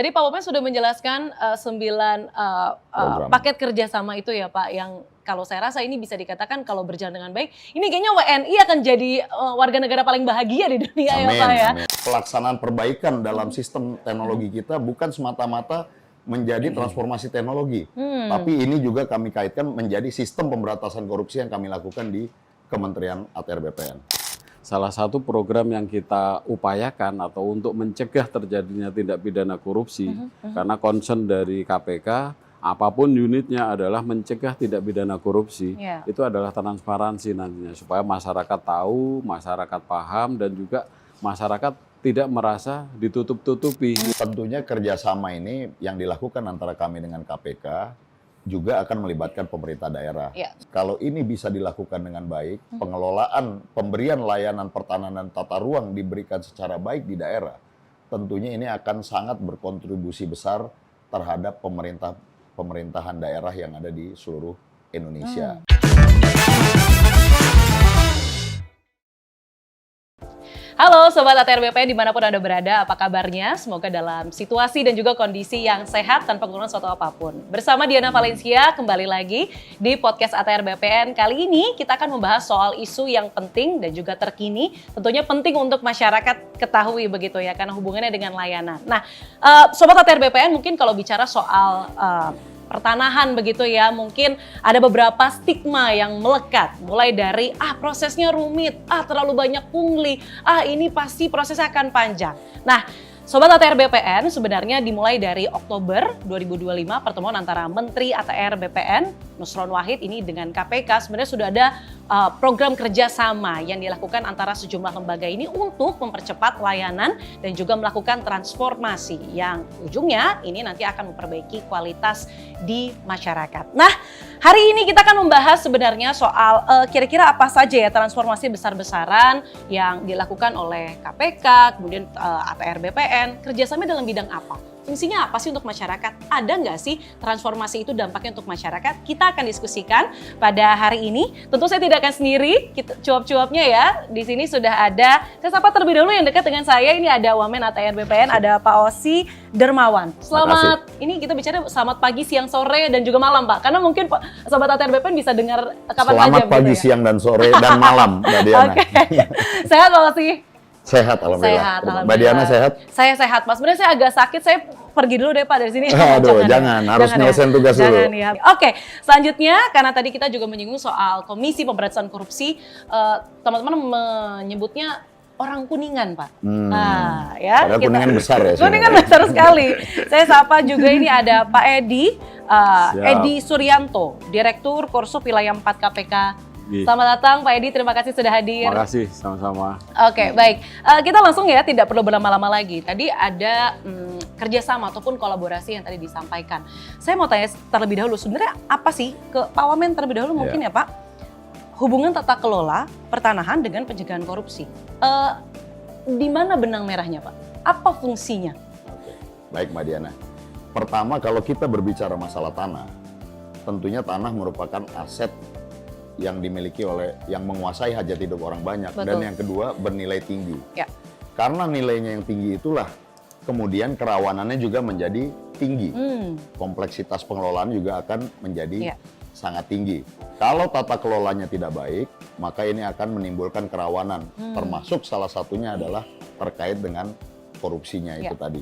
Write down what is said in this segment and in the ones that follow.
Tadi Pak Wamen sudah menjelaskan 9 paket kerjasama itu ya Pak, yang kalau saya rasa ini bisa dikatakan kalau berjalan dengan baik, ini kayaknya WNI akan jadi warga negara paling bahagia di dunia ya Pak ya. Amin. Pelaksanaan perbaikan dalam sistem teknologi kita bukan semata-mata menjadi transformasi teknologi, tapi ini juga kami kaitkan menjadi sistem pemberantasan korupsi yang kami lakukan di Kementerian ATR BPN. Salah satu program yang kita upayakan atau untuk mencegah terjadinya tindak pidana korupsi, karena concern dari KPK, apapun unitnya adalah mencegah tindak pidana korupsi, itu adalah transparansi nantinya, supaya masyarakat tahu, masyarakat paham, dan juga masyarakat tidak merasa ditutup-tutupi. Tentunya kerjasama ini yang dilakukan antara kami dengan KPK, juga akan melibatkan pemerintah daerah. Kalau ini bisa dilakukan dengan baik, pengelolaan, pemberian layanan pertahanan dan tata ruang diberikan secara baik di daerah, tentunya ini akan sangat berkontribusi besar terhadap pemerintahan daerah yang ada di seluruh Indonesia. Halo Sobat ATR BPN dimanapun Anda berada, apa kabarnya? Semoga dalam situasi dan juga kondisi yang sehat tanpa kekurangan suatu apapun. Bersama Diana Valencia kembali lagi di podcast ATR BPN. Kali ini kita akan membahas soal isu yang penting dan juga terkini. Tentunya penting untuk masyarakat ketahui begitu ya, karena hubungannya dengan layanan. Nah, Sobat ATR BPN mungkin kalau bicara soal pertanahan begitu ya, mungkin ada beberapa stigma yang melekat, mulai dari prosesnya rumit, terlalu banyak pungli, ini pasti prosesnya akan panjang. Nah, Sobat ATR BPN sebenarnya dimulai dari Oktober 2025 pertemuan antara Menteri ATR BPN Nusron Wahid ini dengan KPK sebenarnya sudah ada program kerjasama yang dilakukan antara sejumlah lembaga ini untuk mempercepat layanan dan juga melakukan transformasi yang ujungnya ini nanti akan memperbaiki kualitas di masyarakat. Nah, hari ini kita akan membahas sebenarnya soal kira-kira apa saja ya transformasi besar-besaran yang dilakukan oleh KPK, kemudian ATR BPN, kerjasama dalam bidang apa? Fungsinya apa sih untuk masyarakat? Ada nggak sih transformasi itu dampaknya untuk masyarakat? Kita akan diskusikan pada hari ini. Tentu saya tidak akan sendiri, cuap-cuapnya ya. Di sini sudah ada, saya sapa terlebih dahulu yang dekat dengan saya. Ini ada Wamen ATR BPN, ada Pak Osi Dermawan. Selamat, ini kita bicara selamat pagi, siang, sore, dan juga malam Pak. Karena mungkin Sobat ATR BPN bisa dengar kapan aja. Selamat pagi, siang, dan sore, dan malam Mbak Diana. Sehat Pak Osi? Sehat, alhamdulillah. Mbak Diana sehat? Saya sehat, Mas. Sebenarnya saya agak sakit, saya pergi dulu deh Pak dari sini. Aduh, jangan. Harus nyelesain tugas dulu. Jangan ya. Oke, selanjutnya karena tadi kita juga menyinggung soal Komisi Pemberantasan Korupsi, teman-teman menyebutnya orang Kuningan, Pak. Nah, ya. Padahal Kuningan besar ya. Kuningan besar sekali. Saya sapa juga ini ada Pak Edi, Edi Suryanto, Direktur Korsup Wilayah 4 KPK. Selamat datang Pak Edi, terima kasih sudah hadir. Terima kasih, sama-sama. Oke, baik. Kita langsung ya, tidak perlu berlama-lama lagi. Tadi ada kerjasama ataupun kolaborasi yang tadi disampaikan. Saya mau tanya terlebih dahulu, sebenarnya apa sih, ke Pak Wamen terlebih dahulu mungkin ya Pak, hubungan tata kelola pertanahan dengan pencegahan korupsi. Di mana benang merahnya Pak? Apa fungsinya? Oke. Baik Mbak Diana. Pertama, kalau kita berbicara masalah tanah, tentunya tanah merupakan aset yang dimiliki oleh, yang menguasai hajat hidup orang banyak. Betul. Dan yang kedua bernilai tinggi. Karena nilainya yang tinggi itulah kemudian kerawanannya juga menjadi tinggi. Kompleksitas pengelolaan juga akan menjadi sangat tinggi. Kalau tata kelolanya tidak baik, maka ini akan menimbulkan kerawanan. Termasuk salah satunya adalah terkait dengan korupsinya itu tadi.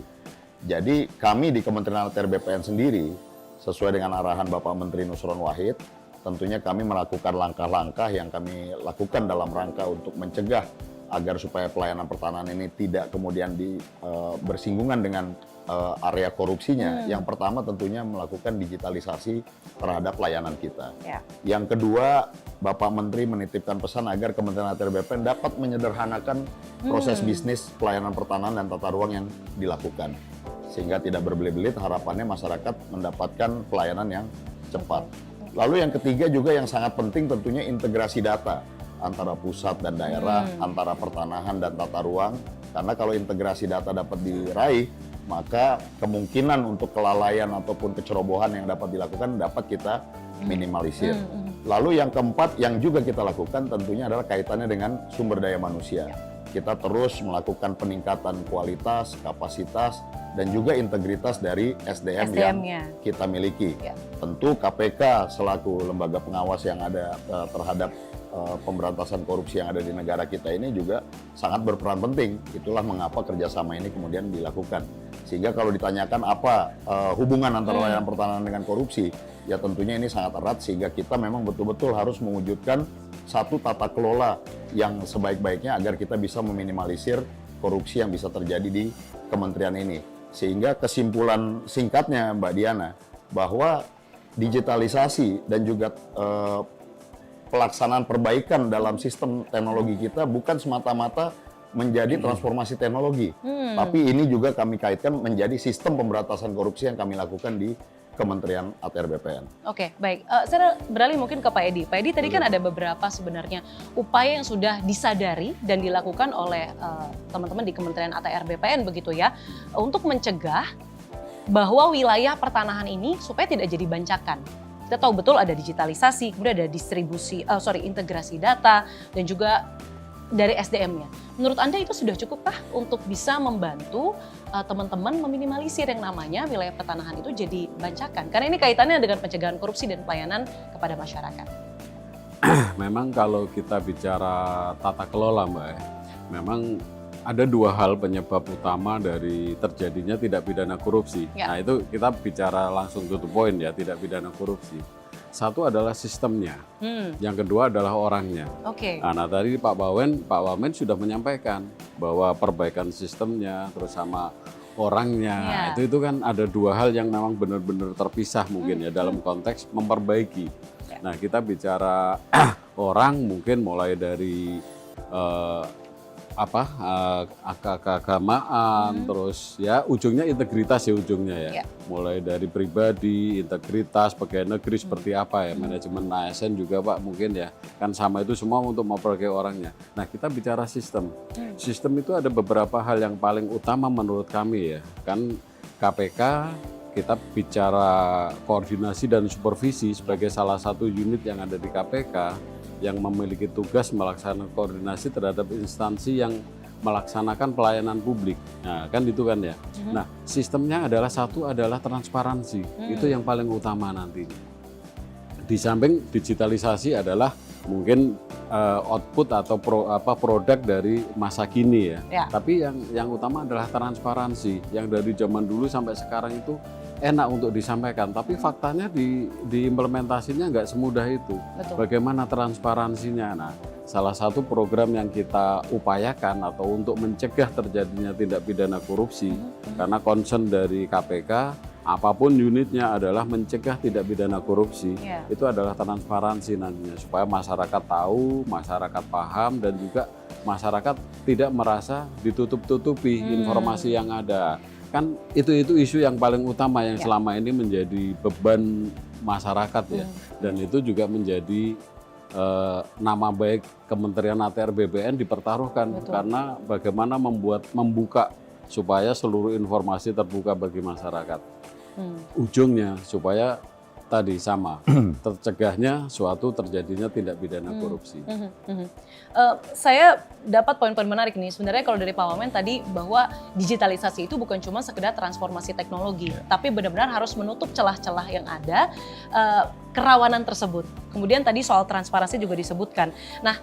Jadi kami di Kementerian ATR BPN sendiri, sesuai dengan arahan Bapak Menteri Nusron Wahid, tentunya kami melakukan langkah-langkah yang kami lakukan dalam rangka untuk mencegah agar supaya pelayanan pertanahan ini tidak kemudian bersinggungan dengan area korupsinya. Yang pertama tentunya melakukan digitalisasi terhadap layanan kita. Yang kedua, Bapak Menteri menitipkan pesan agar Kementerian ATR BPN dapat menyederhanakan proses bisnis pelayanan pertanahan dan tata ruang yang dilakukan. Sehingga tidak berbelit-belit, harapannya masyarakat mendapatkan pelayanan yang cepat. Lalu yang ketiga juga yang sangat penting tentunya integrasi data antara pusat dan daerah, antara pertanahan dan tata ruang. Karena kalau integrasi data dapat diraih, maka kemungkinan untuk kelalaian ataupun kecerobohan yang dapat dilakukan dapat kita minimalisir. Lalu yang keempat yang juga kita lakukan tentunya adalah kaitannya dengan sumber daya manusia. kita terus melakukan peningkatan kualitas, kapasitas, dan juga integritas dari SDM yang SDM-nya. kita miliki. Ya. Tentu KPK selaku lembaga pengawas yang ada terhadap pemberantasan korupsi yang ada di negara kita ini juga sangat berperan penting. Itulah mengapa kerjasama ini kemudian dilakukan. Sehingga kalau ditanyakan apa hubungan antara layanan pertahanan dengan korupsi, ya tentunya ini sangat erat sehingga kita memang betul-betul harus mewujudkan satu tata kelola yang sebaik-baiknya agar kita bisa meminimalisir korupsi yang bisa terjadi di kementerian ini. Sehingga kesimpulan singkatnya Mbak Diana, bahwa digitalisasi dan juga pelaksanaan perbaikan dalam sistem teknologi kita bukan semata-mata menjadi transformasi teknologi, tapi ini juga kami kaitkan menjadi sistem pemberantasan korupsi yang kami lakukan di Kementerian ATR BPN. Oke, baik. Saya beralih mungkin ke Pak Edi. Pak Edi, tadi kan ada beberapa sebenarnya upaya yang sudah disadari dan dilakukan oleh teman-teman di Kementerian ATR BPN begitu ya, untuk mencegah bahwa wilayah pertanahan ini supaya tidak jadi bancakan. Kita tahu betul ada digitalisasi, kemudian ada integrasi data, dan juga dari SDM-nya. Menurut Anda itu sudah cukupkah untuk bisa membantu teman-teman meminimalisir yang namanya wilayah pertanahan itu jadi bancakan? Karena ini kaitannya dengan pencegahan korupsi dan pelayanan kepada masyarakat. Memang kalau kita bicara tata kelola Mbak, memang ada dua hal penyebab utama dari terjadinya tindak pidana korupsi. Ya. Nah itu kita bicara langsung to the point ya, tindak pidana korupsi. Satu adalah sistemnya, yang kedua adalah orangnya. Oke. Nah tadi Pak Wamen sudah menyampaikan bahwa perbaikan sistemnya terus sama orangnya, itu kan ada dua hal yang memang benar-benar terpisah mungkin ya dalam konteks memperbaiki. Nah kita bicara orang mungkin mulai dari keagamaan, terus ya ujungnya integritas ya ujungnya ya. Mulai dari pribadi, integritas, pegawai negeri seperti apa ya, manajemen ASN juga Pak mungkin ya, kan sama itu semua untuk memperbaiki orangnya. Nah kita bicara sistem, sistem itu ada beberapa hal yang paling utama menurut kami ya, kan KPK kita bicara koordinasi dan supervisi sebagai salah satu unit yang ada di KPK, yang memiliki tugas melaksanakan koordinasi terhadap instansi yang melaksanakan pelayanan publik. Nah, kan itu kan ya. Nah, sistemnya adalah transparansi. Itu yang paling utama nanti. Di samping digitalisasi adalah mungkin output atau produk dari masa kini ya. Tapi yang utama adalah transparansi. Yang dari zaman dulu sampai sekarang itu enak untuk disampaikan, tapi faktanya diimplementasinya nggak semudah itu. Betul. Bagaimana transparansinya? Nah, salah satu program yang kita upayakan atau untuk mencegah terjadinya tindak pidana korupsi, karena concern dari KPK, apapun unitnya adalah mencegah tindak pidana korupsi, itu adalah transparansi nantinya, supaya masyarakat tahu, masyarakat paham, dan juga masyarakat tidak merasa ditutup-tutupi informasi yang ada. Kan itu isu yang paling utama yang selama ini menjadi beban masyarakat ya, dan itu juga menjadi nama baik Kementerian ATR BPN dipertaruhkan. Betul. Karena bagaimana membuka supaya seluruh informasi terbuka bagi masyarakat. Ujungnya supaya tadi sama tercegahnya suatu terjadinya tindak pidana korupsi. Saya dapat poin-poin menarik nih. Sebenarnya kalau dari Pak Wamen tadi bahwa digitalisasi itu bukan cuma sekedar transformasi teknologi, tapi benar-benar harus menutup celah-celah yang ada, kerawanan tersebut. Kemudian tadi soal transparansi juga disebutkan. Nah,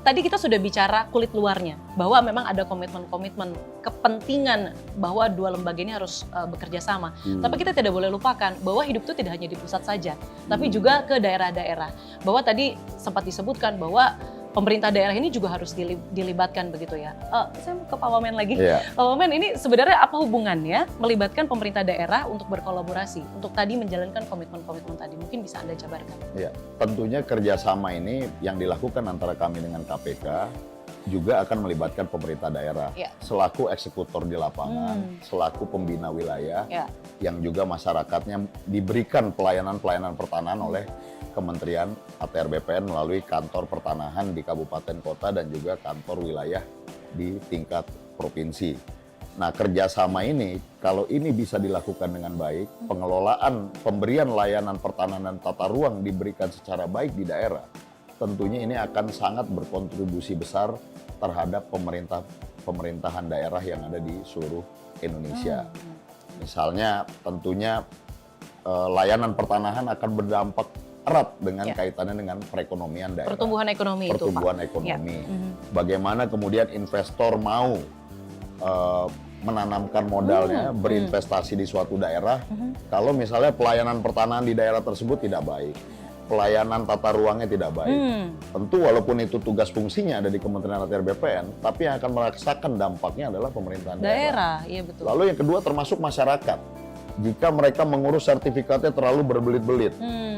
tadi kita sudah bicara kulit luarnya, bahwa memang ada komitmen-komitmen, kepentingan bahwa dua lembaga ini harus bekerja sama. Tapi kita tidak boleh lupakan bahwa hidup itu tidak hanya di pusat saja, tapi juga ke daerah-daerah. Bahwa tadi sempat disebutkan bahwa pemerintah daerah ini juga harus dilibatkan begitu ya. Saya mau ke Pak Wamen lagi. Pak Wamen, ini sebenarnya apa hubungannya melibatkan pemerintah daerah untuk berkolaborasi, untuk tadi menjalankan komitmen-komitmen tadi? Mungkin bisa Anda jabarkan. Ya, tentunya kerjasama ini yang dilakukan antara kami dengan KPK juga akan melibatkan pemerintah daerah selaku eksekutor di lapangan, selaku pembina wilayah, yang juga masyarakatnya diberikan pelayanan-pelayanan pertanahan oleh Kementerian ATR BPN melalui kantor pertanahan di kabupaten kota dan juga kantor wilayah di tingkat provinsi. Nah, kerjasama ini kalau ini bisa dilakukan dengan baik, pengelolaan pemberian layanan pertanahan dan tata ruang diberikan secara baik di daerah, tentunya ini akan sangat berkontribusi besar terhadap pemerintahan daerah yang ada di seluruh Indonesia. Misalnya tentunya layanan pertanahan akan berdampak erat dengan kaitannya dengan perekonomian daerah. Pertumbuhan ekonomi itu, Pak. Pertumbuhan ekonomi. Bagaimana kemudian investor mau menanamkan modalnya, berinvestasi di suatu daerah, kalau misalnya pelayanan pertanahan di daerah tersebut tidak baik, pelayanan tata ruangnya tidak baik. Tentu walaupun itu tugas fungsinya ada di Kementerian ATR BPN, tapi yang akan merasakan dampaknya adalah pemerintahan daerah. Iya betul. Lalu yang kedua termasuk masyarakat. Jika mereka mengurus sertifikatnya terlalu berbelit-belit,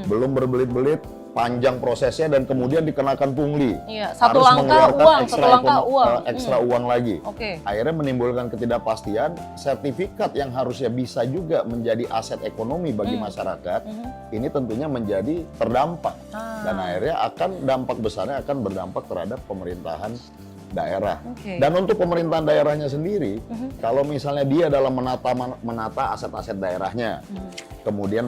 belum berbelit-belit, panjang prosesnya dan kemudian dikenakan pungli. Iya, satu harus langkah mengeluarkan uang, satu langkah uang. Ekstra uang lagi. Oke. Akhirnya menimbulkan ketidakpastian, sertifikat yang harusnya bisa juga menjadi aset ekonomi bagi masyarakat, ini tentunya menjadi terdampak. Dan akhirnya dampak besarnya akan berdampak terhadap pemerintahan daerah. Dan untuk pemerintahan daerahnya sendiri, kalau misalnya dia dalam menata aset-aset daerahnya, kemudian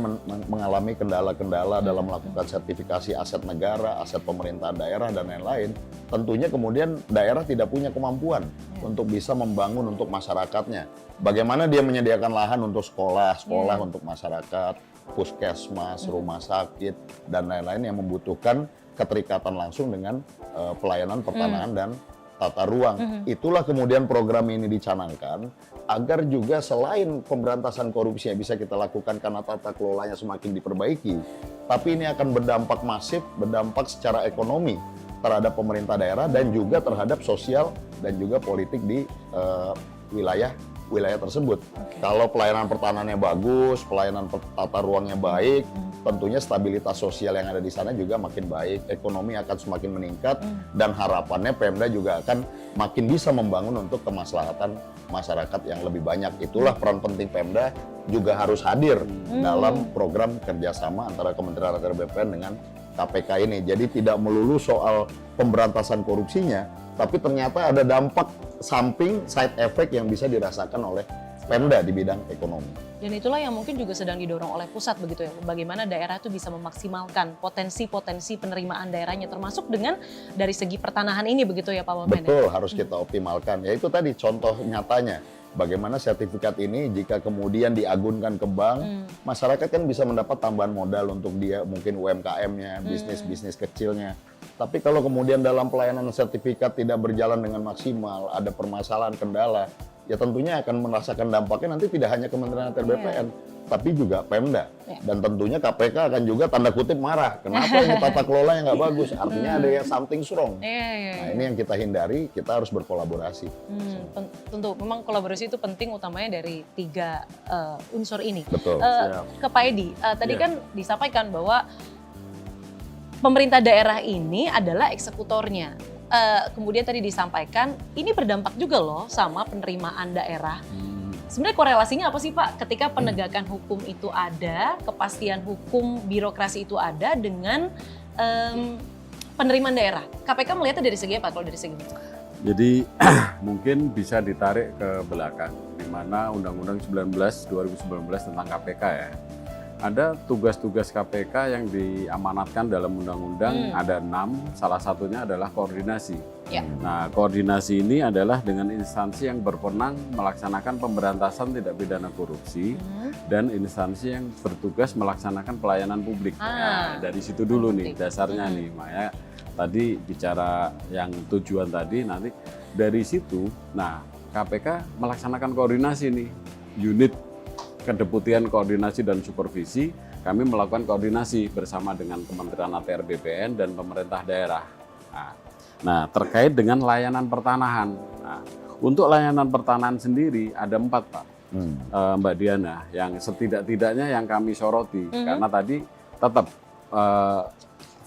mengalami kendala-kendala dalam melakukan sertifikasi aset negara, aset pemerintahan daerah, dan lain-lain, tentunya kemudian daerah tidak punya kemampuan untuk bisa membangun untuk masyarakatnya. Bagaimana dia menyediakan lahan untuk sekolah untuk masyarakat, puskesmas, rumah sakit, dan lain-lain yang membutuhkan keterikatan langsung dengan pelayanan pertanahan dan tata ruang. Itulah kemudian program ini dicanangkan agar juga selain pemberantasan korupsi yang bisa kita lakukan karena tata kelolanya semakin diperbaiki, tapi ini akan berdampak masif, berdampak secara ekonomi terhadap pemerintah daerah dan juga terhadap sosial dan juga politik di wilayah tersebut. Kalau pelayanan pertanannya bagus, pelayanan tata ruangnya baik, tentunya stabilitas sosial yang ada di sana juga makin baik, ekonomi akan semakin meningkat, dan harapannya Pemda juga akan makin bisa membangun untuk kemaslahatan masyarakat yang lebih banyak. Itulah peran penting Pemda juga harus hadir dalam program kerjasama antara Kementerian ATR BPN dengan KPK ini. Jadi tidak melulu soal pemberantasan korupsinya, tapi ternyata ada dampak samping, side effect yang bisa dirasakan oleh Pemda di bidang ekonomi. Dan itulah yang mungkin juga sedang didorong oleh pusat begitu ya, bagaimana daerah itu bisa memaksimalkan potensi-potensi penerimaan daerahnya, termasuk dengan dari segi pertanahan ini begitu ya Pak Wamen. Betul, harus kita optimalkan. Ya itu tadi contoh nyatanya, bagaimana sertifikat ini jika kemudian diagunkan ke bank, masyarakat kan bisa mendapat tambahan modal untuk dia mungkin UMKM-nya, bisnis-bisnis kecilnya. Tapi kalau kemudian dalam pelayanan sertifikat tidak berjalan dengan maksimal, ada permasalahan, kendala, ya tentunya akan merasakan dampaknya nanti tidak hanya Kementerian ATR BPN, tapi juga Pemda. Dan tentunya KPK akan juga tanda kutip marah. Kenapa ini tata kelola yang nggak bagus? Artinya ada yang something wrong. Nah ini yang kita hindari, kita harus berkolaborasi. Tentu, memang kolaborasi itu penting utamanya dari tiga unsur ini. Betul. Ke Pak Edi, tadi kan disampaikan bahwa pemerintah daerah ini adalah eksekutornya. Kemudian tadi disampaikan ini berdampak juga loh sama penerimaan daerah. Sebenarnya korelasinya apa sih Pak ketika penegakan hukum itu ada, kepastian hukum birokrasi itu ada dengan penerimaan daerah? KPK melihatnya dari segi apa kalau dari segi itu? Jadi mungkin bisa ditarik ke belakang, di mana Undang-Undang 2019 tentang KPK ya. Ada tugas-tugas KPK yang diamanatkan dalam undang-undang, ada 6, salah satunya adalah koordinasi. Nah, koordinasi ini adalah dengan instansi yang berwenang melaksanakan pemberantasan tindak pidana korupsi dan instansi yang bertugas melaksanakan pelayanan publik. Nah, dari situ dulu nih dasarnya nih, Maya. Tadi bicara yang tujuan tadi, nanti dari situ, nah KPK melaksanakan koordinasi nih, unit Kedeputian Koordinasi dan Supervisi, kami melakukan koordinasi bersama dengan Kementerian ATR BPN dan pemerintah daerah. Nah, terkait dengan layanan pertanahan. Nah, untuk layanan pertanahan sendiri ada 4, Pak. Mbak Diana, yang setidak-tidaknya yang kami soroti, karena tadi tetap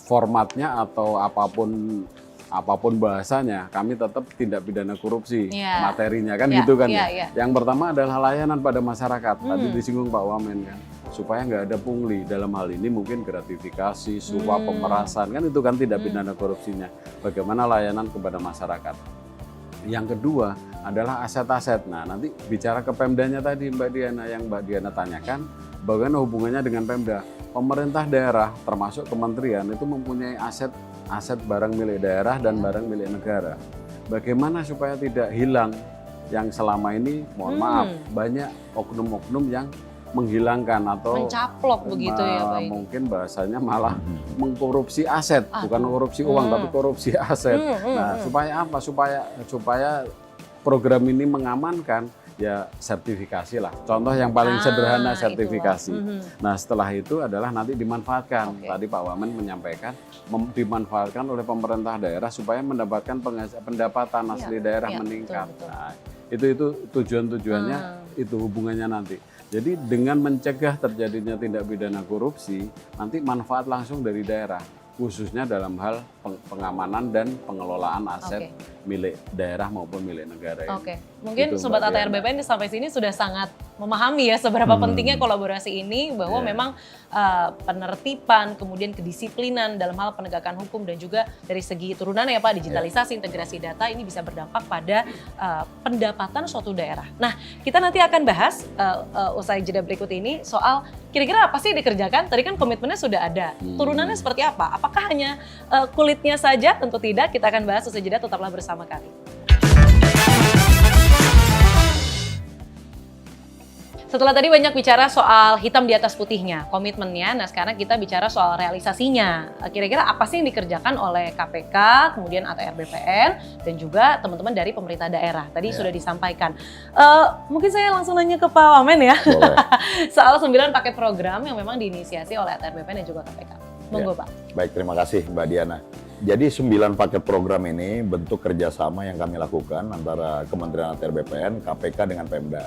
formatnya atau apapun bahasanya, kami tetap tindak pidana korupsi, materinya kan gitu kan. Yang pertama adalah layanan pada masyarakat, tadi disinggung Pak Wamen kan, supaya nggak ada pungli, dalam hal ini mungkin gratifikasi, suap, pemerasan, kan itu kan tindak pidana korupsinya. Bagaimana layanan kepada masyarakat. Yang kedua adalah aset-aset. Nah nanti bicara ke Pemdanya tadi Mbak Diana, yang Mbak Diana tanyakan, bagaimana hubungannya dengan Pemda. Pemerintah daerah termasuk kementerian itu mempunyai aset aset barang milik daerah dan barang milik negara. Bagaimana supaya tidak hilang yang selama ini, mohon maaf, banyak oknum-oknum yang menghilangkan atau mencaplok begitu ya Pak. Mungkin bahasanya malah mengkorupsi aset, bukan korupsi uang tapi korupsi aset. Nah, supaya apa? Supaya program ini mengamankan, ya sertifikasi lah. Contoh yang paling sederhana sertifikasi. Nah, setelah itu adalah nanti dimanfaatkan. Tadi Pak Wamen menyampaikan dimanfaatkan oleh pemerintah daerah supaya mendapatkan pendapatan asli daerah meningkat. Betul. Nah, itu tujuannya, itu hubungannya nanti. Jadi dengan mencegah terjadinya tindak pidana korupsi, nanti manfaat langsung dari daerah, khususnya dalam hal pengamanan dan pengelolaan aset milik daerah maupun milik negara ini. Mungkin Gitu, Sobat Mbak ATR Diana. BPN sampai sini sudah sangat memahami ya seberapa pentingnya kolaborasi ini, bahwa memang penertiban, kemudian kedisiplinan dalam hal penegakan hukum dan juga dari segi turunan ya Pak, digitalisasi, integrasi data ini bisa berdampak pada pendapatan suatu daerah. Nah, kita nanti akan bahas usai jeda berikut ini soal kira-kira apa sih dikerjakan? Tadi kan komitmennya sudah ada. Turunannya seperti apa? Apakah hanya kulitnya saja? Tentu tidak. Kita akan bahas usai jeda, tetaplah bersama kami. Setelah tadi banyak bicara soal hitam di atas putihnya, komitmennya, nah sekarang kita bicara soal realisasinya. Kira-kira apa sih yang dikerjakan oleh KPK, kemudian ATR BPN, dan juga teman-teman dari pemerintah daerah. Tadi sudah disampaikan. Mungkin saya langsung nanya ke Pak Wamen ya, soal 9 paket program yang memang diinisiasi oleh ATR BPN dan juga KPK. Monggo Pak. Baik, terima kasih Mbak Diana. Jadi 9 paket program ini bentuk kerjasama yang kami lakukan antara Kementerian ATR BPN, KPK dengan Pemda.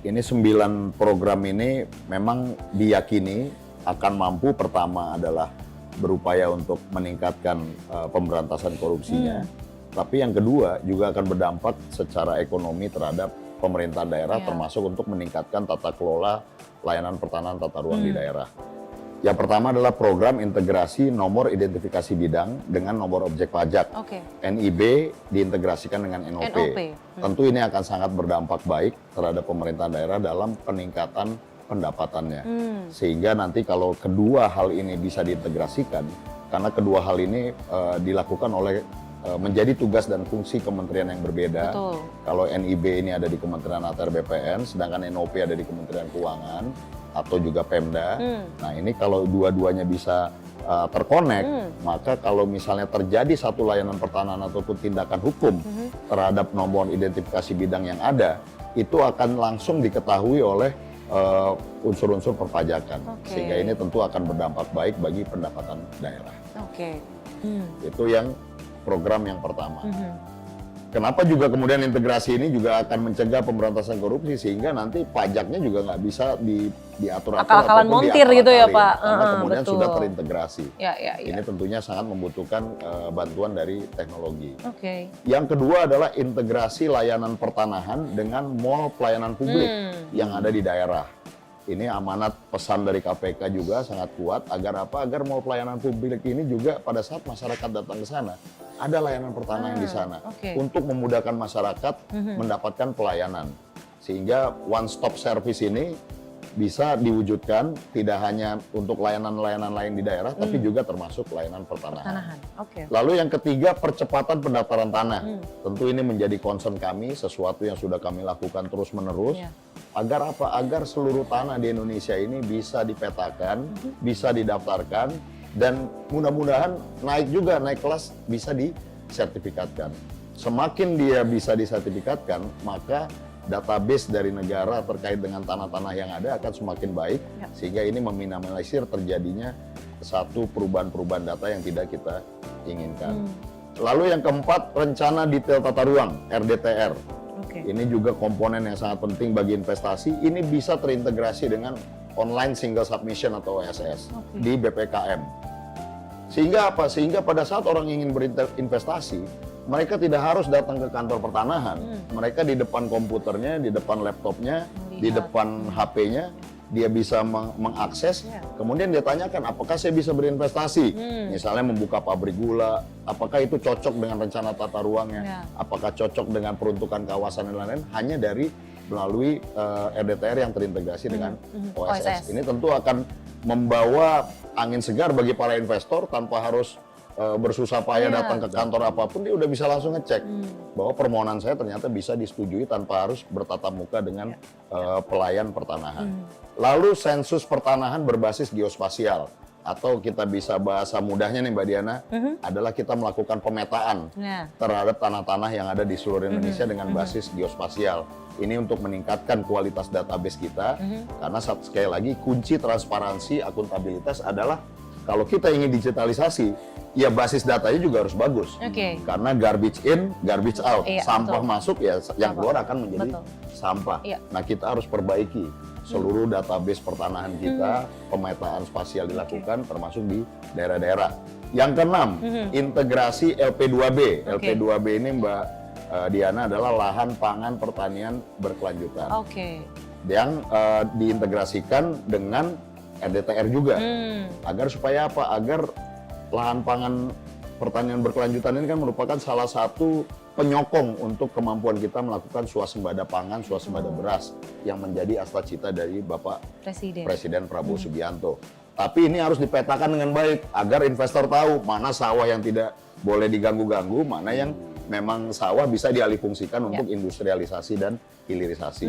Ini 9 program ini memang diyakini akan mampu, pertama adalah berupaya untuk meningkatkan pemberantasan korupsinya. Tapi yang kedua juga akan berdampak secara ekonomi terhadap pemerintahan daerah, termasuk untuk meningkatkan tata kelola layanan pertanahan tata ruang di daerah. Yang pertama adalah program integrasi nomor identifikasi bidang dengan nomor objek pajak. NIB diintegrasikan dengan NOP. Tentu ini akan sangat berdampak baik terhadap pemerintahan daerah dalam peningkatan pendapatannya. Sehingga nanti kalau kedua hal ini bisa diintegrasikan, karena kedua hal ini dilakukan oleh menjadi tugas dan fungsi kementerian yang berbeda. Kalau NIB ini ada di Kementerian ATR BPN, sedangkan NOP ada di Kementerian Keuangan atau juga Pemda. Nah, ini kalau dua-duanya bisa terkonek, maka kalau misalnya terjadi satu layanan pertanahan ataupun tindakan hukum terhadap nomor identifikasi bidang yang ada, itu akan langsung diketahui oleh unsur-unsur perpajakan. Sehingga ini tentu akan berdampak baik bagi pendapatan daerah. Itu yang program yang pertama. Kenapa juga kemudian integrasi ini juga akan mencegah pemberantasan korupsi, sehingga nanti pajaknya juga nggak bisa diatur-atur akal-akalan montir gitu ya Pak. Karena kemudian betul. sudah terintegrasi. Ini Ini tentunya sangat membutuhkan bantuan dari teknologi. Yang kedua adalah integrasi layanan pertanahan dengan mall pelayanan publik yang ada di daerah. Ini amanat pesan dari KPK juga sangat kuat, agar apa? Agar mall pelayanan publik ini juga pada saat masyarakat datang ke sana, ada layanan pertanahan di sana untuk memudahkan masyarakat mendapatkan pelayanan. Sehingga one stop service ini bisa diwujudkan tidak hanya untuk layanan-layanan lain di daerah, tapi juga termasuk layanan pertanahan. Lalu yang ketiga, percepatan pendaftaran tanah. Tentu ini menjadi concern kami, sesuatu yang sudah kami lakukan terus-menerus. Agar apa? Agar seluruh tanah di Indonesia ini bisa dipetakan, bisa didaftarkan, dan mudah-mudahan naik kelas, bisa disertifikatkan. Semakin dia bisa disertifikatkan, maka database dari negara terkait dengan tanah-tanah yang ada akan semakin baik, sehingga ini meminimalisir terjadinya satu perubahan-perubahan data yang tidak kita inginkan. Lalu yang keempat, rencana detail tata ruang, RDTR. Ini juga komponen yang sangat penting bagi investasi. Ini bisa terintegrasi dengan online single submission atau OSS di BPKM. Sehingga apa? Sehingga pada saat orang ingin berinvestasi, mereka tidak harus datang ke kantor pertanahan. Mereka di depan komputernya, di depan laptopnya, di depan HP-nya, dia bisa mengakses. Kemudian dia tanyakan, apakah saya bisa berinvestasi? Misalnya membuka pabrik gula, apakah itu cocok dengan rencana tata ruangnya? Apakah cocok dengan peruntukan kawasan dan lain-lain? Hanya melalui RDTR yang terintegrasi dengan OSS. Ini tentu akan membawa angin segar bagi para investor tanpa harus bersusah payah Iya. datang ke kantor apapun, dia udah bisa langsung ngecek bahwa permohonan saya ternyata bisa disetujui tanpa harus bertatap muka dengan pelayan pertanahan. Lalu sensus pertanahan berbasis geospasial, atau kita bisa bahasa mudahnya nih Mbak Diana, adalah kita melakukan pemetaan terhadap tanah-tanah yang ada di seluruh Indonesia dengan basis geospasial. Ini untuk meningkatkan kualitas database kita, karena sekali lagi kunci transparansi, akuntabilitas adalah kalau kita ingin digitalisasi, ya basis datanya juga harus bagus. Karena garbage in, garbage out. Iya, sampah betul. masuk ya yang keluar akan menjadi Betul. sampah. Iya. Nah, kita harus perbaiki seluruh database pertanahan kita, pemetaan spasial dilakukan termasuk di daerah-daerah. Yang keenam, integrasi LP2B. LP2B ini Mbak Diana adalah lahan pangan pertanian berkelanjutan. Yang diintegrasikan dengan RDTR juga. Agar supaya apa? Agar lahan pangan pertanian berkelanjutan ini kan merupakan salah satu penyokong untuk kemampuan kita melakukan swasembada pangan, swasembada beras yang menjadi astra-cita dari Bapak Presiden Prabowo Subianto. Tapi ini harus dipetakan dengan baik agar investor tahu mana sawah yang tidak boleh diganggu-ganggu, mana yang memang sawah bisa dialihfungsikan untuk industrialisasi dan hilirisasi.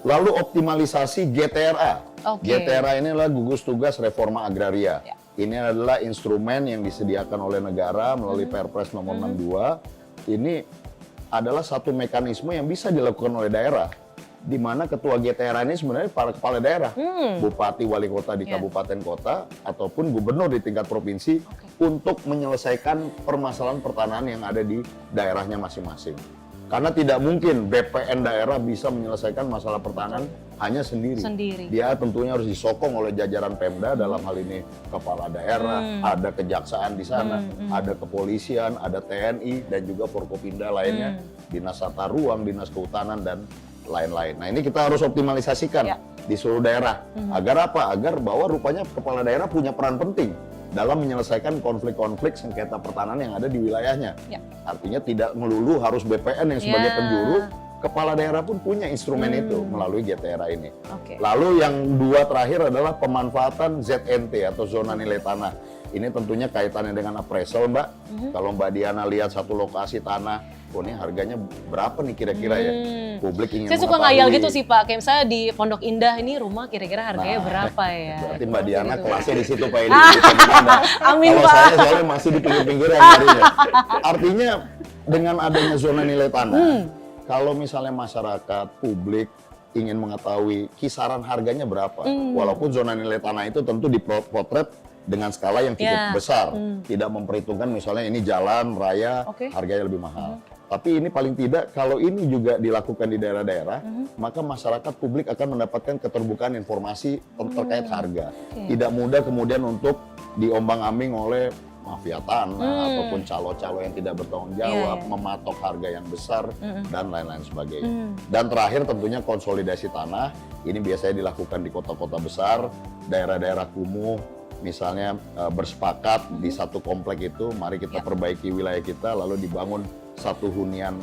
Lalu optimalisasi GTRA. GTRA ini adalah gugus tugas reforma agraria. Ini adalah instrumen yang disediakan oleh negara melalui Perpres nomor 62. Ini adalah satu mekanisme yang bisa dilakukan oleh daerah, di mana ketua GTRA ini sebenarnya para kepala daerah, bupati, wali kota di kabupaten kota, ataupun gubernur di tingkat provinsi, untuk menyelesaikan permasalahan pertanahan yang ada di daerahnya masing-masing. Karena tidak mungkin BPN daerah bisa menyelesaikan masalah pertanahan hanya sendiri. Dia tentunya harus disokong oleh jajaran Pemda, dalam hal ini kepala daerah, ada kejaksaan di sana, ada kepolisian, ada TNI, dan juga Forkopimda lainnya, Dinas Tata Ruang, Dinas Kehutanan, dan lain-lain. Nah, ini kita harus optimalisasikan di seluruh daerah. Agar apa? Agar bahwa rupanya kepala daerah punya peran penting dalam menyelesaikan konflik-konflik sengketa pertanahan yang ada di wilayahnya. Artinya tidak melulu harus BPN yang sebagai penjuru, kepala daerah pun punya instrumen itu melalui GTRA ini. Lalu yang dua terakhir adalah pemanfaatan ZNT atau zona nilai tanah. Ini tentunya kaitannya dengan appraisal, Mbak. Kalau Mbak Diana lihat satu lokasi tanah, ini harganya berapa nih kira-kira ya? Publik ingin Saya suka mengetahui. ngayal gitu sih Pak, kayak misalnya di Pondok Indah ini rumah kira-kira harganya berapa ya? Berarti Mbak Diana Gitu. kelasnya di situ Pak Edi. Bisa gimana? Amin, Kalau Pak. saya soalnya masih di pinggir-pinggiran nyarinya. Artinya dengan adanya zona nilai tanah, kalau misalnya masyarakat, publik ingin mengetahui kisaran harganya berapa, walaupun zona nilai tanah itu tentu dipotret dengan skala yang cukup besar, tidak memperhitungkan misalnya ini jalan raya harganya lebih mahal. Tapi ini paling tidak kalau ini juga dilakukan di daerah-daerah, maka masyarakat publik akan mendapatkan keterbukaan informasi terkait harga. Tidak mudah kemudian untuk diombang-ambing oleh mafia tanah ataupun calo-calo yang tidak bertanggung jawab, mematok harga yang besar dan lain-lain sebagainya. Dan terakhir tentunya konsolidasi tanah. Ini biasanya dilakukan di kota-kota besar, daerah-daerah kumuh. Misalnya bersepakat di satu komplek itu, mari kita perbaiki wilayah kita, lalu dibangun satu hunian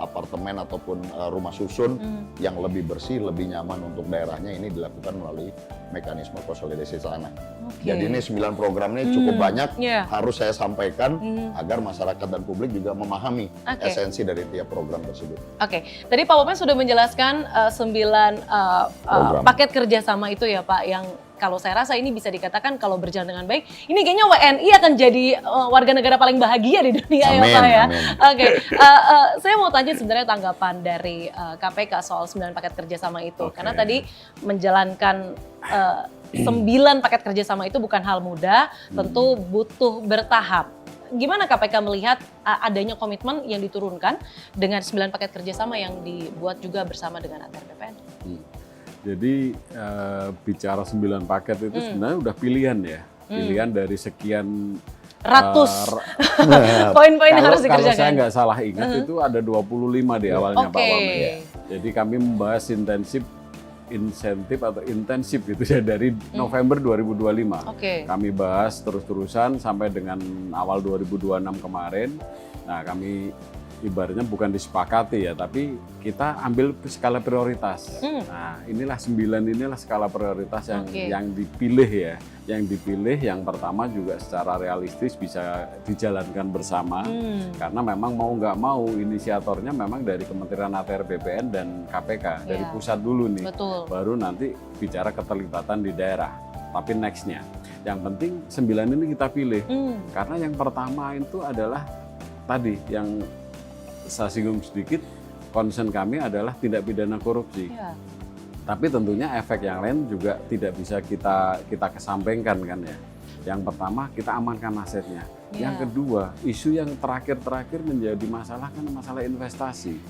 apartemen ataupun rumah susun yang lebih bersih, lebih nyaman untuk daerahnya. Ini dilakukan melalui mekanisme konsolidasi tanah. Jadi ini 9 program ini cukup banyak, harus saya sampaikan agar masyarakat dan publik juga memahami esensi dari tiap program tersebut. Tadi Pak Wamen sudah menjelaskan 9 paket kerjasama itu ya Pak, yang kalau saya rasa ini bisa dikatakan kalau berjalan dengan baik, ini kayaknya WNI akan jadi warga negara paling bahagia di dunia ya Pak ya. Saya mau tanya sebenarnya tanggapan dari KPK soal 9 paket kerjasama itu. Karena tadi menjalankan 9 paket kerjasama itu bukan hal mudah, tentu butuh bertahap. Gimana KPK melihat adanya komitmen yang diturunkan dengan 9 paket kerjasama yang dibuat juga bersama dengan ATR BPN? Jadi bicara 9 paket itu sebenarnya udah pilihan ya, pilihan dari sekian ratus poin-poin yang harus dikerjakan. Kalau saya nggak salah ingat itu ada 25 di awalnya Pak Wamen. Jadi kami membahas insentif atau intensif gitu ya dari November 2025. Kami bahas terus-terusan sampai dengan awal 2026 kemarin. Nah, kami ibaratnya bukan disepakati ya, tapi kita ambil skala prioritas. Nah, inilah 9 inilah skala prioritas yang dipilih ya. Yang dipilih yang pertama juga secara realistis bisa dijalankan bersama, karena memang mau nggak mau inisiatornya memang dari Kementerian ATR BPN dan KPK, dari pusat dulu nih. Betul. Baru nanti bicara keterlibatan di daerah. Tapi nextnya, yang penting 9 ini kita pilih, karena yang pertama itu adalah tadi yang saya singgung sedikit, concern kami adalah tindak pidana korupsi. Ya. Tapi tentunya efek yang lain juga tidak bisa kita kesampingkan kan ya. Yang pertama kita amankan asetnya. Yang kedua, isu yang terakhir menjadi masalah kan masalah investasi.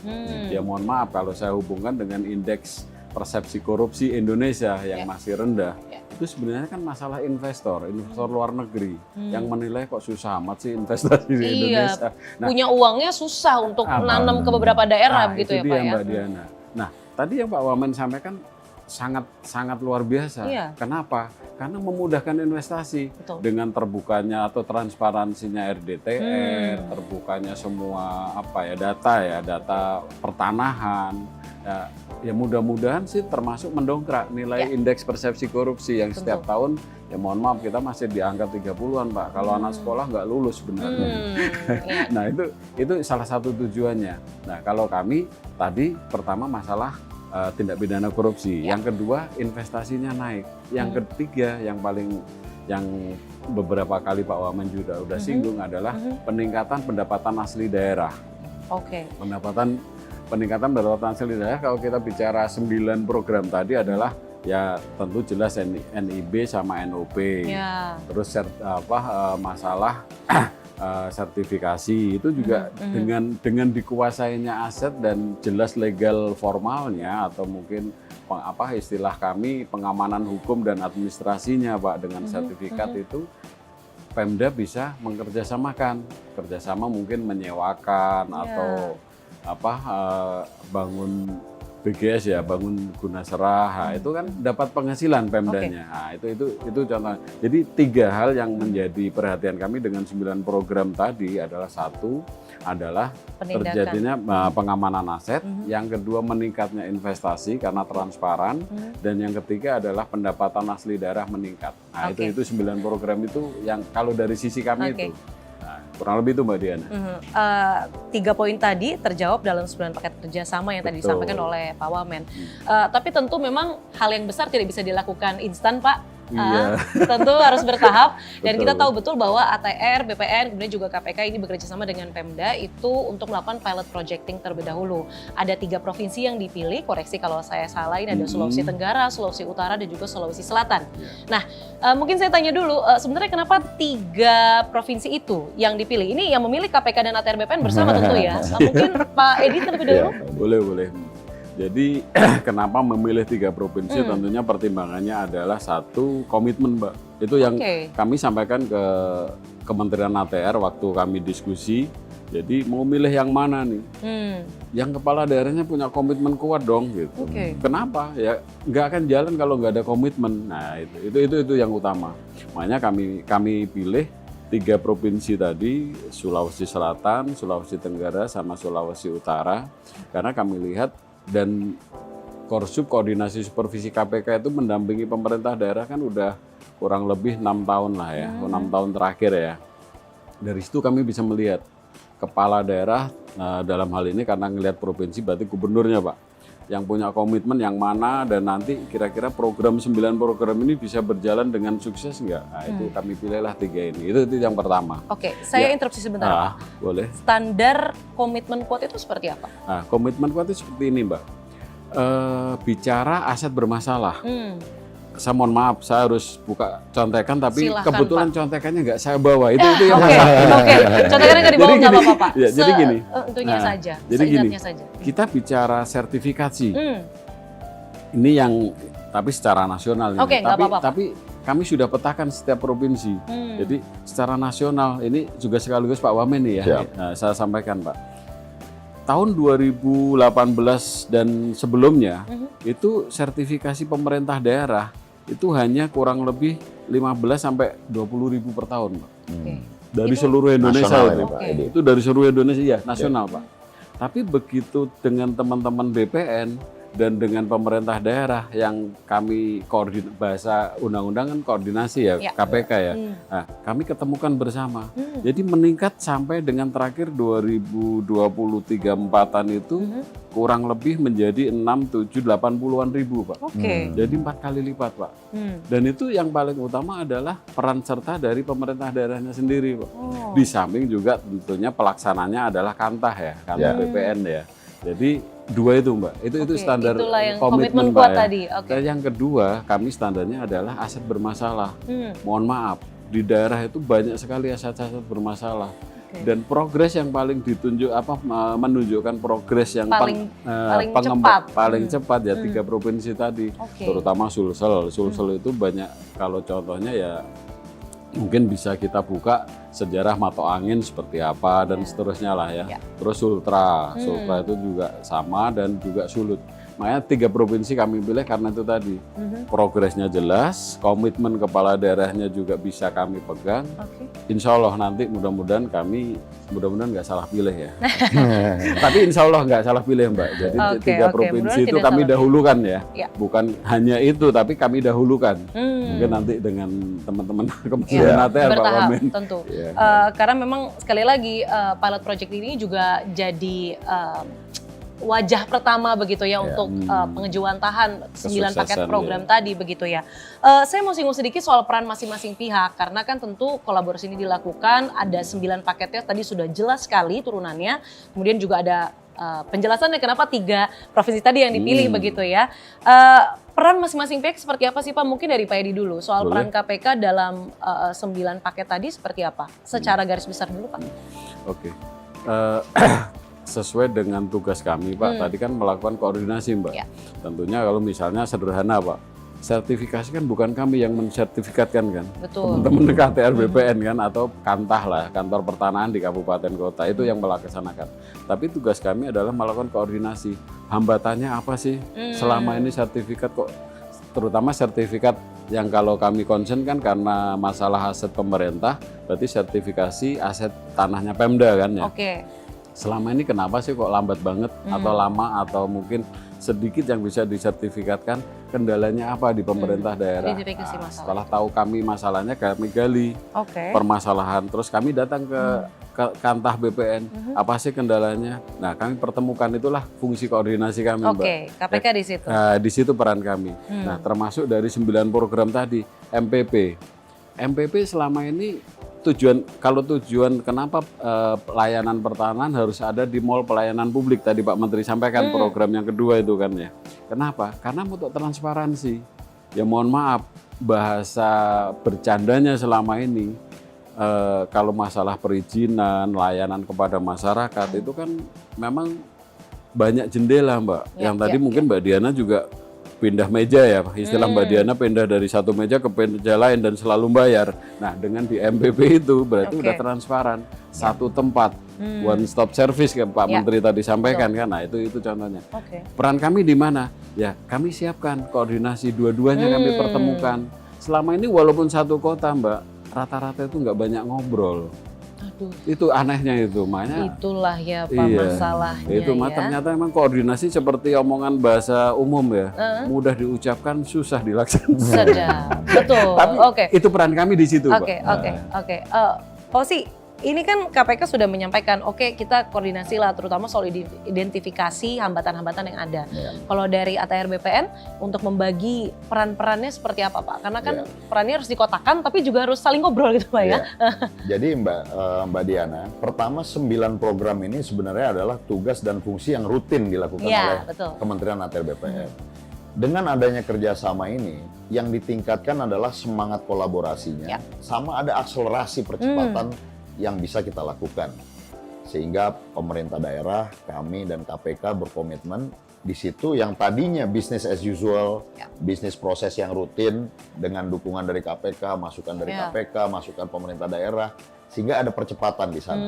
Ya mohon maaf kalau saya hubungkan dengan indeks persepsi korupsi Indonesia yang masih rendah. Itu sebenarnya kan masalah investor luar negeri yang menilai kok susah amat sih investasi di Indonesia. Nah, punya uangnya susah untuk nanam ke beberapa daerah begitu ya Pak ya. Mbak Diana. Nah, tadi yang Pak Wamen sampaikan sangat luar biasa. Kenapa? Karena memudahkan investasi. Dengan terbukanya atau transparansinya RDTR, terbukanya semua data pertanahan. Ya mudah-mudahan sih termasuk mendongkrak nilai indeks persepsi korupsi yang setiap tahun ya mohon maaf kita masih di angka 30-an Pak. Kalau anak sekolah nggak lulus sebenarnya. Nah itu salah satu tujuannya. Nah kalau kami tadi pertama masalah tindak pidana korupsi, yang kedua investasinya naik, yang ketiga yang beberapa kali Pak Wamen juga udah singgung adalah peningkatan pendapatan asli daerah. Peningkatan pendapatan asli daerah kalau kita bicara 9 program tadi adalah ya tentu jelas NIB sama NOP. Terus masalah sertifikasi itu juga dengan dikuasainya aset dan jelas legal formalnya atau mungkin istilah kami pengamanan hukum dan administrasinya Pak dengan sertifikat itu Pemda bisa kerjasama mungkin menyewakan atau bangun BGS ya, bangun guna serah, itu kan dapat penghasilan Pemdanya. Nah, itu contoh. Jadi 3 hal yang menjadi perhatian kami dengan 9 program tadi adalah satu adalah terjadinya pengamanan aset, yang kedua meningkatnya investasi karena transparan, dan yang ketiga adalah pendapatan asli daerah meningkat. Nah, itu 9 program itu yang kalau dari sisi kami itu. Kurang lebih itu Mbak Diana. 3 poin tadi terjawab dalam 9 paket kerjasama yang tadi disampaikan oleh Pak Wamen. Tapi tentu memang hal yang besar tidak bisa dilakukan instan Pak. Tentu harus bertahap dan kita tahu betul bahwa ATR, BPN, kemudian juga KPK ini bekerja sama dengan Pemda itu untuk melakukan pilot projecting terlebih dahulu. Ada 3 provinsi yang dipilih, koreksi kalau saya salah, ini ada Sulawesi Tenggara, Sulawesi Utara, dan juga Sulawesi Selatan. Nah, mungkin saya tanya dulu, sebenarnya kenapa 3 provinsi itu yang dipilih? Ini yang memilih KPK dan ATR BPN bersama tentu ya. Mungkin Pak Edi terlebih dahulu. Boleh. Jadi kenapa memilih 3 provinsi? Tentunya pertimbangannya adalah satu komitmen Mbak. Itu yang kami sampaikan ke Kementerian ATR waktu kami diskusi. Jadi mau milih yang mana nih? Yang kepala daerahnya punya komitmen kuat dong gitu. Kenapa? Ya nggak akan jalan kalau nggak ada komitmen. Nah itu yang utama. Makanya kami pilih 3 provinsi tadi, Sulawesi Selatan, Sulawesi Tenggara, sama Sulawesi Utara. Karena kami lihat dan Korsup Koordinasi Supervisi KPK itu mendampingi pemerintah daerah kan udah kurang lebih 6 tahun lah ya, 6 tahun terakhir ya. Dari situ kami bisa melihat kepala daerah dalam hal ini karena ngelihat provinsi berarti gubernurnya Pak, yang punya komitmen yang mana dan nanti kira-kira 9 program ini bisa berjalan dengan sukses nggak? Nah itu kami pilihlah 3 ini, itu yang pertama. Saya interupsi sebentar Pak. Boleh. Standar komitmen kuat itu seperti apa? Nah, komitmen kuat itu seperti ini Mbak, bicara aset bermasalah. Saya mohon maaf, saya harus buka contekan tapi silahkan, kebetulan Pak. Contekannya nggak saya bawa, itu yang contekannya nggak dibawa nggak apa-apa Pak. Ya, jadi gini, tentunya saja, jadi gini, kita bicara sertifikasi, ini yang tapi secara nasional, tapi kami sudah petakan setiap provinsi, jadi secara nasional ini juga sekaligus Pak Wamen nih ya, saya sampaikan Pak. Tahun 2018 dan sebelumnya itu sertifikasi pemerintah daerah itu hanya kurang lebih 15 sampai 20 ribu per tahun Pak. Dari itu seluruh Indonesia itu, Pak. Itu dari seluruh Indonesia ya, nasional Pak. Tapi begitu dengan teman-teman BPN dan dengan pemerintah daerah yang kami bahasa undang-undang kan koordinasi ya, KPK ya. Nah, kami ketemukan bersama. Jadi meningkat sampai dengan terakhir 2023-4an itu kurang lebih menjadi 6, 7, 80-an ribu, Pak. Jadi 4 kali lipat, Pak. Dan itu yang paling utama adalah peran serta dari pemerintah daerahnya sendiri, Pak. Di samping juga tentunya pelaksananya adalah Kantah ya, Kantah BPN ya. Jadi 2 itu, Mbak. Itu standar komitmen kuat Pak, ya. tadi. Dan yang kedua, kami standarnya adalah aset bermasalah. Mohon maaf, di daerah itu banyak sekali aset-aset bermasalah. Dan progres yang paling menunjukkan progres yang paling cepat ya 3 provinsi tadi, terutama Sulsel. Sulsel itu banyak, kalau contohnya ya mungkin bisa kita buka sejarah Matok Angin seperti apa dan seterusnya lah ya. Terus Sultra itu juga sama dan juga Sulut. Makanya 3 provinsi kami pilih karena itu tadi progresnya jelas, komitmen kepala daerahnya juga bisa kami pegang. Insya Allah nanti mudah-mudahan nggak salah pilih ya. Tapi insya Allah nggak salah pilih, Mbak. Jadi 3 provinsi itu kami dahulukan ya. Bukan hanya itu, tapi kami dahulukan. Mungkin nanti dengan teman-teman Kementerian ATR Pak Wamen. Tentu. Karena memang sekali lagi pilot project ini juga jadi wajah pertama begitu ya untuk pengejawantahan 9 paket program tadi begitu ya. Saya mau singgung sedikit soal peran masing-masing pihak karena kan tentu kolaborasi ini dilakukan, ada 9 paketnya tadi sudah jelas sekali turunannya. Kemudian juga ada penjelasannya kenapa 3 provinsi tadi yang dipilih begitu ya. Peran masing-masing pihak seperti apa sih Pak? Mungkin dari Pak Edi dulu soal peran KPK dalam 9 paket tadi seperti apa? Secara garis besar dulu Pak. Sesuai dengan tugas kami Pak, tadi kan melakukan koordinasi Mbak. Tentunya kalau misalnya sederhana Pak, sertifikasi kan bukan kami yang mensertifikatkan kan. Teman-teman KTR BPN kan atau Kantah lah, kantor pertanahan di kabupaten kota itu yang melaksanakan. Tapi tugas kami adalah melakukan koordinasi. Hambatannya apa sih selama ini sertifikat kok, terutama sertifikat yang kalau kami concern kan karena masalah aset pemerintah, berarti sertifikasi aset tanahnya Pemda kan ya. Selama ini kenapa sih kok lambat banget atau lama atau mungkin sedikit yang bisa disertifikatkan, kendalanya apa di pemerintah daerah? Setelah tahu kami masalahnya, kami gali permasalahan, terus kami datang ke Kantah BPN, apa sih kendalanya? Nah, kami pertemukan, itulah fungsi koordinasi kami, Mbak. KPK di situ. Di situ peran kami. Nah, termasuk dari 9 program tadi, MPP. MPP selama ini tujuan kenapa pelayanan pertahanan harus ada di mall pelayanan publik tadi Pak Menteri sampaikan program yang kedua itu kan ya. Kenapa? Karena untuk transparansi. Ya mohon maaf, bahasa bercandanya selama ini kalau masalah perizinan, layanan kepada masyarakat itu kan memang banyak jendela Mbak. Yang tadi mungkin Mbak Diana juga pindah meja ya, istilah Mbak Diana pindah dari satu meja ke meja lain dan selalu bayar. Nah dengan di MPP itu berarti udah transparan, satu tempat, one stop service kan Pak Menteri tadi sampaikan kan. Nah itu contohnya. Peran kami di mana? Ya kami siapkan koordinasi dua-duanya kami pertemukan. Selama ini walaupun satu kota Mbak, rata-rata itu nggak banyak ngobrol. Itu anehnya itu, makanya itulah ya Pak masalahnya itu ya. Ternyata memang koordinasi seperti omongan bahasa umum ya, mudah diucapkan, susah dilaksanakan. Sedap, betul. Tapi itu peran kami di situ, Pak. Fauzi, ini kan KPK sudah menyampaikan, kita koordinasi lah, terutama soal identifikasi hambatan-hambatan yang ada. Kalau dari ATR BPN, untuk membagi peran-perannya seperti apa Pak? Karena kan perannya harus dikotakan, tapi juga harus saling ngobrol gitu Pak ya. Jadi Mbak Diana, pertama 9 program ini sebenarnya adalah tugas dan fungsi yang rutin dilakukan oleh Kementerian ATR BPN. Dengan adanya kerjasama ini, yang ditingkatkan adalah semangat kolaborasinya, sama ada akselerasi percepatan yang bisa kita lakukan. Sehingga pemerintah daerah, kami dan KPK berkomitmen di situ yang tadinya bisnis as usual, bisnis proses yang rutin dengan dukungan dari KPK, masukan dari KPK, masukan pemerintah daerah, sehingga ada percepatan di sana.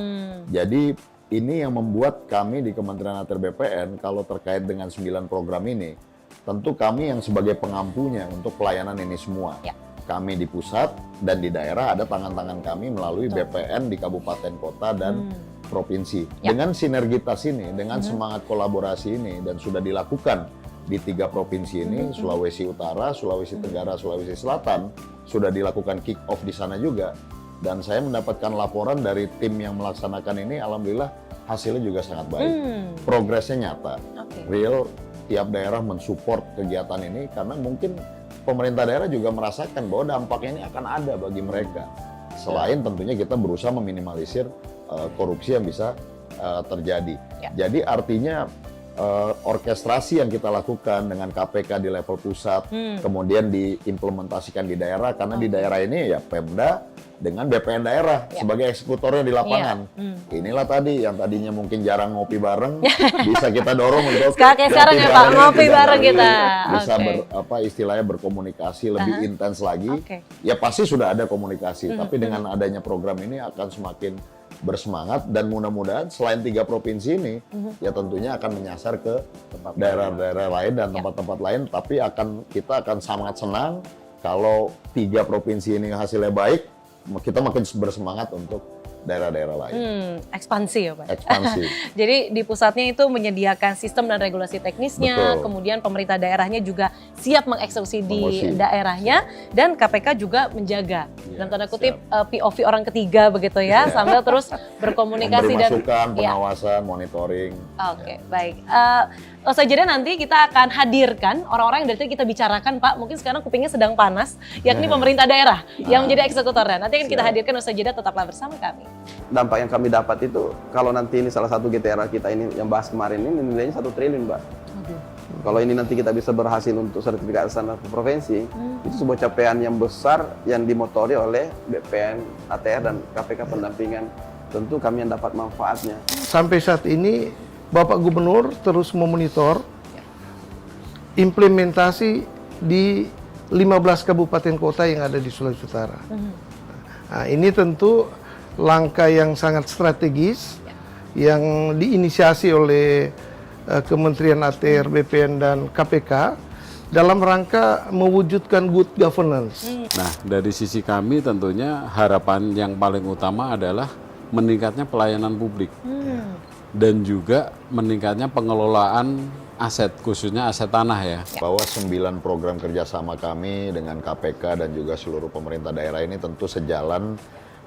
Jadi ini yang membuat kami di Kementerian ATR BPN kalau terkait dengan 9 program ini, tentu kami yang sebagai pengampunya untuk pelayanan ini semua. Kami di pusat dan di daerah ada tangan-tangan kami melalui BPN di kabupaten kota dan provinsi. Ya. Dengan sinergitas ini, dengan semangat kolaborasi ini, dan sudah dilakukan di 3 provinsi ini, Sulawesi Utara, Sulawesi Tenggara, Sulawesi Selatan, sudah dilakukan kick off di sana juga. Dan saya mendapatkan laporan dari tim yang melaksanakan ini, alhamdulillah hasilnya juga sangat baik. Progresnya nyata, real, tiap daerah mensupport kegiatan ini, karena mungkin pemerintah daerah juga merasakan bahwa dampaknya ini akan ada bagi mereka. Selain tentunya kita berusaha meminimalisir korupsi yang bisa terjadi. Jadi artinya orkestrasi yang kita lakukan dengan KPK di level pusat, kemudian diimplementasikan di daerah, karena di daerah ini ya Pemda dengan BPN daerah sebagai eksekutornya di lapangan. Inilah tadi yang tadinya mungkin jarang ngopi bareng, bisa kita dorong untuk sekarang ya Pak, ngopi bareng kita. Bisa istilahnya berkomunikasi lebih intens lagi. Ya pasti sudah ada komunikasi, tapi dengan adanya program ini akan semakin bersemangat, dan mudah-mudahan selain 3 provinsi ini, ya tentunya akan menyasar ke daerah-daerah lain dan tempat-tempat lain, tapi kita akan sangat senang kalau 3 provinsi ini hasilnya baik, kita makin bersemangat untuk daerah-daerah lain. Ekspansi ya Pak? Ekspansi. Jadi di pusatnya itu menyediakan sistem dan regulasi teknisnya, Betul. kemudian pemerintah daerahnya juga siap mengeksekusi di daerahnya, dan KPK juga menjaga, dalam tanda kutip POV orang ketiga begitu ya, sambil terus berkomunikasi Memberi dan masukan, pengawasan, monitoring. Oke, baik. Usai jeda nanti kita akan hadirkan orang-orang yang dari tadi kita bicarakan, Pak. Mungkin sekarang kupingnya sedang panas, yakni pemerintah daerah yang menjadi eksekutornya. Nanti akan kita hadirkan usai jeda, tetaplah bersama kami. Dampak yang kami dapat itu, kalau nanti ini salah satu GTRA kita ini yang bahas kemarin ini nilainya 1 triliun, Mbak. Kalau ini nanti kita bisa berhasil untuk sertifikasi standar provinsi, itu sebuah capaian yang besar yang dimotori oleh BPN, ATR, dan KPK pendampingan. Tentu kami yang dapat manfaatnya. Sampai saat ini Bapak Gubernur terus memonitor implementasi di 15 kabupaten kota yang ada di Sulawesi Utara. Nah, ini tentu langkah yang sangat strategis yang diinisiasi oleh Kementerian ATR, BPN, dan KPK dalam rangka mewujudkan good governance. Nah, dari sisi kami tentunya harapan yang paling utama adalah meningkatnya pelayanan publik dan juga meningkatnya pengelolaan aset, khususnya aset tanah ya. Bahwa 9 program kerjasama kami dengan KPK dan juga seluruh pemerintah daerah ini tentu sejalan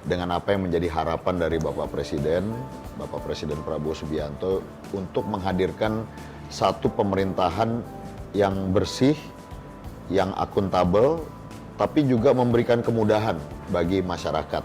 dengan apa yang menjadi harapan dari Bapak Presiden Prabowo Subianto untuk menghadirkan satu pemerintahan yang bersih, yang akuntabel, tapi juga memberikan kemudahan bagi masyarakat.